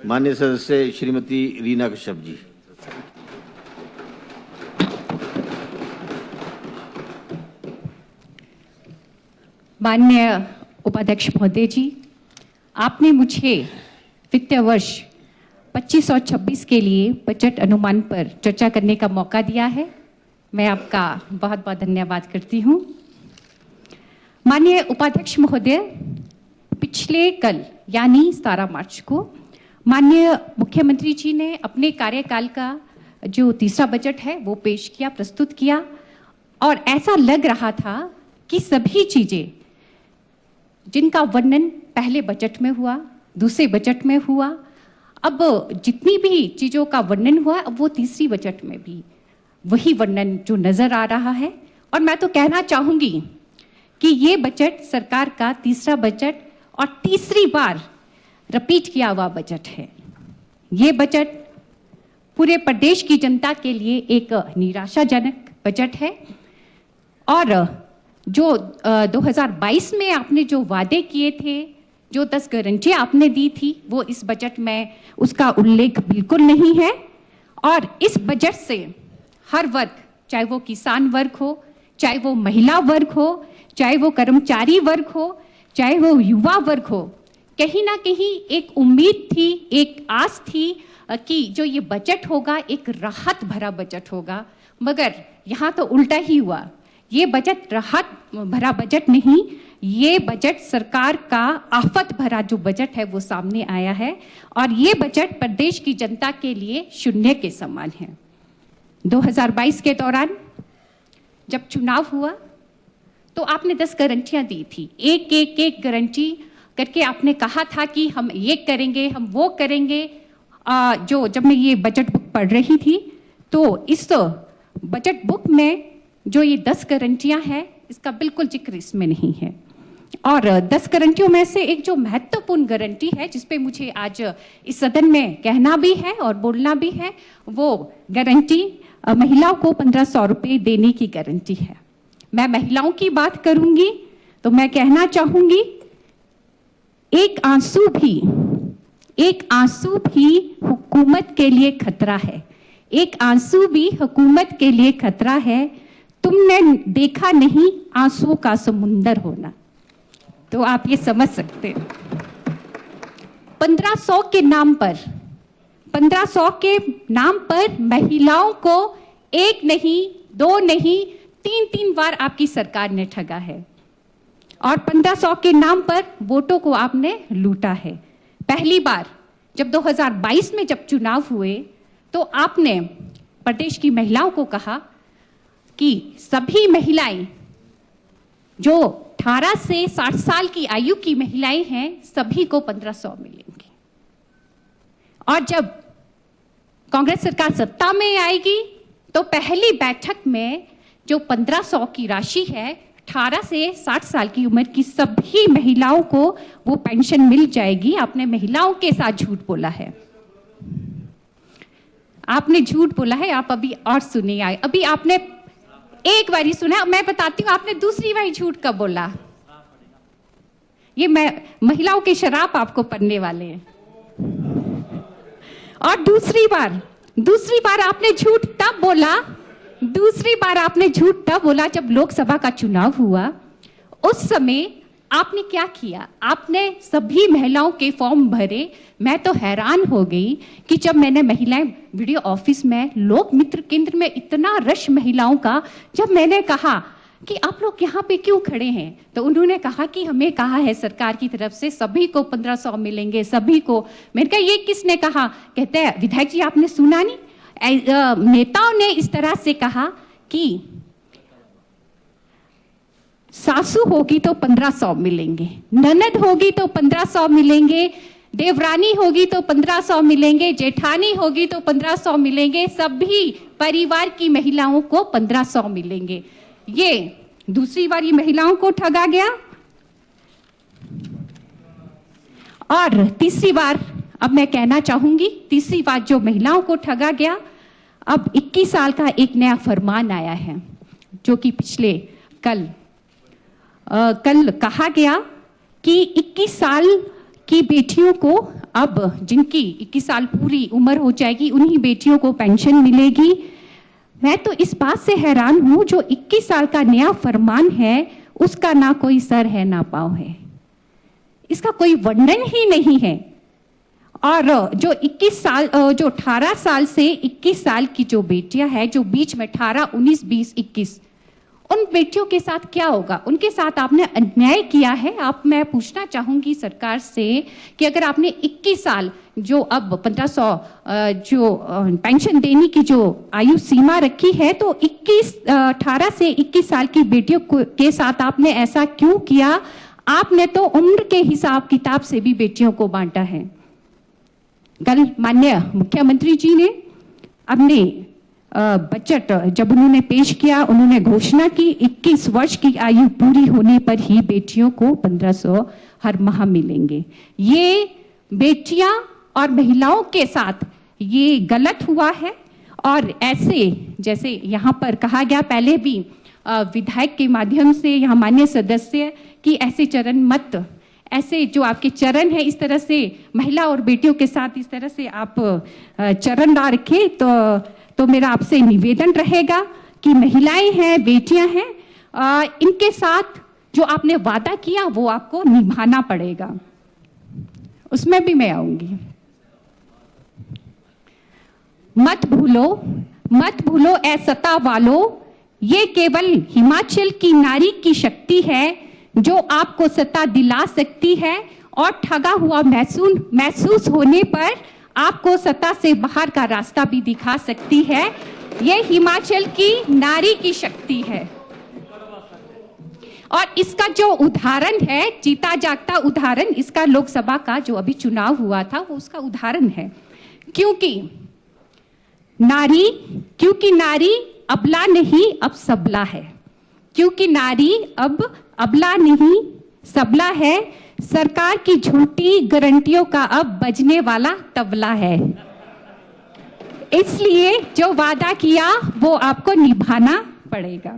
माननीय सदस्य श्रीमती रीना कश्यप जी। माननीय उपाध्यक्ष महोदय जी, आपने मुझे वित्तीय वर्ष 25 और 26 के लिए बजट अनुमान पर चर्चा करने का मौका दिया है। मैं आपका बहुत बहुत धन्यवाद करती हूँ। माननीय उपाध्यक्ष महोदय, पिछले कल यानी 17 मार्च को माननीय मुख्यमंत्री जी ने अपने कार्यकाल का जो तीसरा बजट है वो पेश किया, प्रस्तुत किया, और ऐसा लग रहा था कि सभी चीजें जिनका वर्णन पहले बजट में हुआ, दूसरे बजट में हुआ, अब जितनी भी चीजों का वर्णन हुआ अब वो तीसरी बजट में भी वही वर्णन जो नजर आ रहा है। और मैं तो कहना चाहूंगी कि ये बजट सरकार का तीसरा बजट और तीसरी बार रिपीट किया हुआ बजट है। ये बजट पूरे प्रदेश की जनता के लिए एक निराशाजनक बजट है, और जो 2022 में आपने जो वादे किए थे, जो 10 गारंटियां आपने दी थी, वो इस बजट में उसका उल्लेख बिल्कुल नहीं है। और इस बजट से हर वर्ग, चाहे वो किसान वर्ग हो, चाहे वो महिला वर्ग हो, चाहे वो कर्मचारी वर्ग हो, चाहे वो युवा वर्ग हो, कहीं ना कहीं एक उम्मीद थी, एक आस थी कि जो ये बजट होगा एक राहत भरा बजट होगा, मगर यहाँ तो उल्टा ही हुआ। ये बजट राहत भरा बजट नहीं, ये बजट सरकार का आफत भरा जो बजट है वो सामने आया है, और ये बजट प्रदेश की जनता के लिए शून्य के समान है। 2022 के दौरान जब चुनाव हुआ तो आपने 10 गारंटियां दी थी, एक गारंटी करके आपने कहा था कि हम ये करेंगे, हम वो करेंगे। जब मैं ये बजट बुक पढ़ रही थी तो इस बजट बुक में जो ये 10 गारंटियां हैं इसका बिल्कुल जिक्र इसमें नहीं है। और 10 गारंटियों में से एक जो महत्वपूर्ण गारंटी है जिसपे मुझे आज इस सदन में कहना भी है और बोलना भी है, वो गारंटी महिलाओं को 1500 रुपये देने की गारंटी है। मैं महिलाओं की बात करूंगी तो मैं कहना चाहूंगी, एक आंसू भी हुकूमत के लिए खतरा है, एक आंसू भी हुकूमत के लिए खतरा है। तुमने देखा नहीं आंसुओं का समुंदर होना, तो आप ये समझ सकते हैं। 1500 के नाम पर, 1500 के नाम पर महिलाओं को एक नहीं, दो नहीं, 3 बार आपकी सरकार ने ठगा है, और 1500 के नाम पर वोटों को आपने लूटा है। पहली बार जब 2022 में जब चुनाव हुए तो आपने प्रदेश की महिलाओं को कहा कि सभी महिलाएं जो 18 से 60 साल की आयु की महिलाएं हैं सभी को 1500 मिलेंगे। और जब कांग्रेस सरकार सत्ता में आएगी तो पहली बैठक में जो 1500 की राशि है, 18 से 60 साल की उम्र की सभी महिलाओं को वो पेंशन मिल जाएगी। आपने महिलाओं के साथ झूठ बोला है, आपने झूठ बोला है। आप अभी और सुनिए, अभी आपने एक बारी सुना, मैं बताती हूँ आपने दूसरी बार झूठ कब बोला। ये मैं महिलाओं के शराब आपको पढ़ने वाले हैं। और दूसरी बार आपने झूठ तब बोला, दूसरी बार आपने झूठ तब बोला जब लोकसभा का चुनाव हुआ। उस समय आपने क्या किया, आपने सभी महिलाओं के फॉर्म भरे। मैं तो हैरान हो गई कि जब मैंने महिलाएं वीडियो ऑफिस में लोक मित्र केंद्र में इतना रश महिलाओं का, जब मैंने कहा कि आप लोग यहाँ पे क्यों खड़े हैं, तो उन्होंने कहा कि हमें कहा है सरकार की तरफ से सभी को 1500 मिलेंगे, सभी को। मैंने कहा ये किसने कहा? कहते हैं विधायक जी आपने सुना नहीं, नेताओं ने इस तरह से कहा कि सासू होगी तो 1500 मिलेंगे, ननद होगी तो 1500 मिलेंगे, देवरानी होगी तो 1500 मिलेंगे, जेठानी होगी तो 1500 मिलेंगे, सभी परिवार की महिलाओं को 1500 मिलेंगे। ये दूसरी बार ये महिलाओं को ठगा गया। और तीसरी बार, अब मैं कहना चाहूंगी, तीसरी बार जो महिलाओं को ठगा गया, अब 21 साल का एक नया फरमान आया है जो कि पिछले कल कहा गया कि 21 साल की बेटियों को अब जिनकी 21 साल पूरी उम्र हो जाएगी उन्हीं बेटियों को पेंशन मिलेगी। मैं तो इस बात से हैरान हूं, जो 21 साल का नया फरमान है उसका ना कोई सर है ना पांव है, इसका कोई वर्णन ही नहीं है। और जो 18 साल से 21 साल की जो बेटियां हैं, जो बीच में 18, 19, 20, 21, उन बेटियों के साथ क्या होगा? उनके साथ आपने अन्याय किया है। मैं पूछना चाहूंगी सरकार से कि अगर आपने 21 साल जो अब 1500 जो पेंशन देने की जो आयु सीमा रखी है, तो 18 से 21 साल की बेटियों के साथ आपने ऐसा क्यों किया? आपने तो उम्र के हिसाब किताब से भी बेटियों को बांटा है। कल माननीय मुख्यमंत्री जी ने अपने बजट जब उन्होंने पेश किया, उन्होंने घोषणा की 21 वर्ष की आयु पूरी होने पर ही बेटियों को 1500 हर माह मिलेंगे। ये बेटियां और महिलाओं के साथ ये गलत हुआ है। और ऐसे जैसे यहाँ पर कहा गया, पहले भी विधायक के माध्यम से यहाँ माननीय सदस्य कि ऐसे चरण मत, ऐसे जो आपके चरण है इस तरह से महिला और बेटियों के साथ इस तरह से आप चरण ना रखें। तो मेरा आपसे निवेदन रहेगा कि महिलाएं हैं, बेटियां हैं, इनके साथ जो आपने वादा किया वो आपको निभाना पड़ेगा। उसमें भी मैं आऊंगी। मत भूलो ऐ सत्ता वालों, ये केवल हिमाचल की नारी की शक्ति है जो आपको सत्ता दिला सकती है, और ठगा हुआ महसूस होने पर आपको सत्ता से बाहर का रास्ता भी दिखा सकती है। ये हिमाचल की नारी की शक्ति है। और इसका जो उदाहरण है, जीता जागता उदाहरण, इसका लोकसभा का जो अभी चुनाव हुआ था वो उसका उदाहरण है। क्योंकि नारी अबला नहीं अब सबला है। क्योंकि नारी अब अबला नहीं सबला है। सरकार की झूठी गारंटियों का अब बजने वाला तबला है। इसलिए जो वादा किया वो आपको निभाना पड़ेगा।